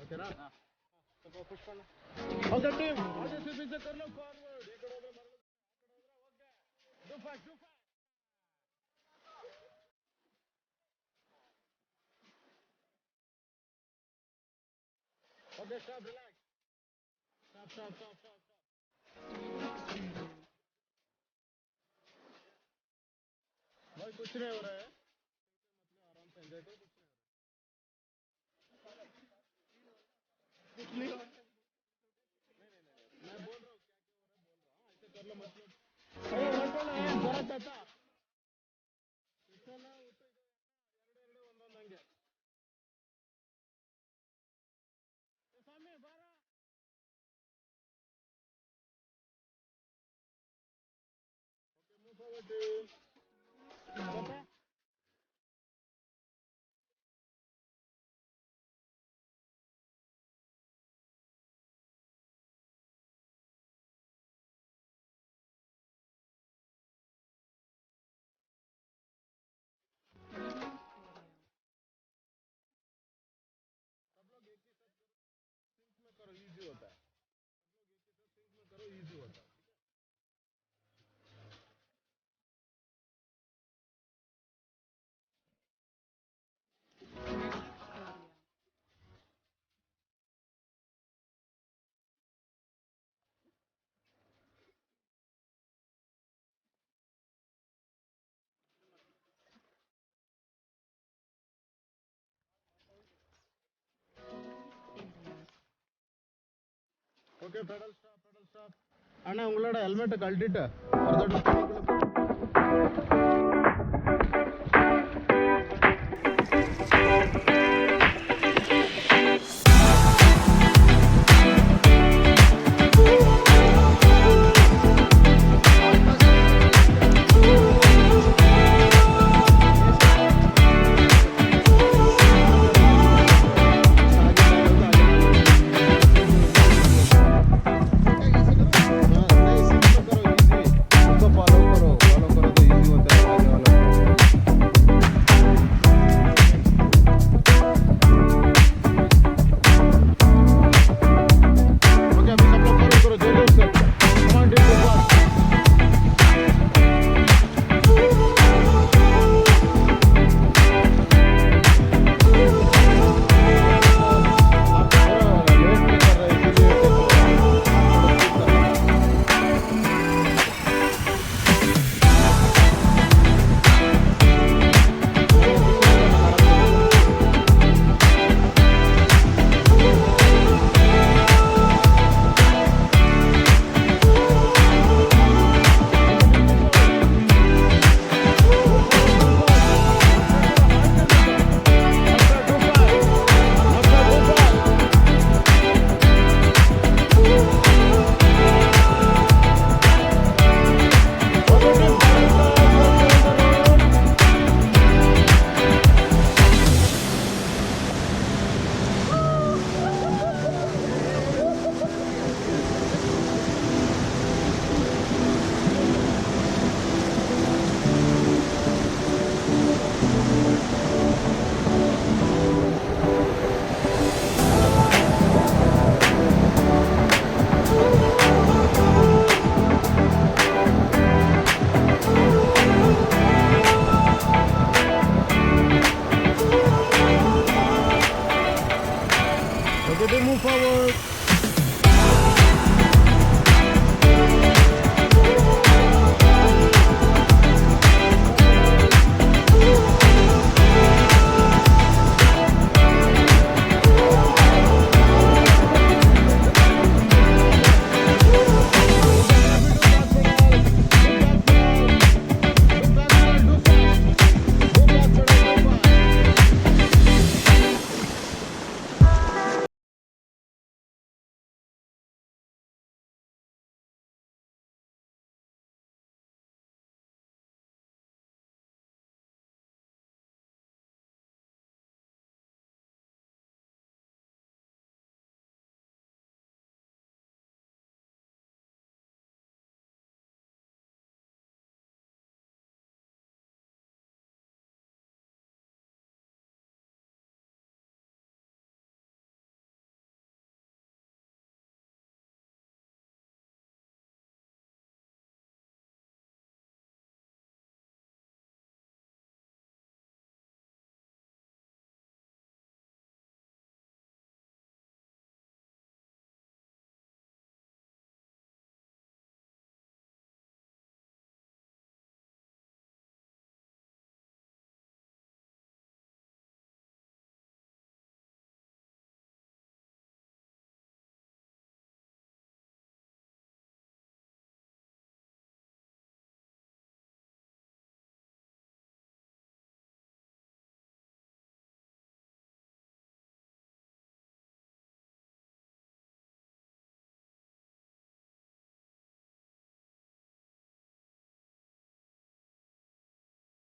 okay ना तो push करना ओके टीम आगे से पीछे कर लो फॉरवर्ड इकडे होगा मरलो okay do fast okay stop relax stop भाई कुछ नहीं हो रहा है आराम से एंजॉय करो कुछ नहीं हो रहा मैं बोल रहा हूँ ऐसे कर लो मतलब अरे ಹೊರಟೋಣ ಜ್ವರ ತಾತ ಇಷ್ಟನ ಊಟ ಎರಡು ಒಂದೊಂದು ಹಂಗೆ ಸ್ವಾಮಿ ಬಾರ ಮೂವ್ ಫಾರ್ವರ್ಡ್ ತಾತ करो इजी होता है करो इजी होता है ஓகே பெடல் ஸ்டாப் அண்ணா உங்களோட ஹெல்மெட் கழட்டிட்டு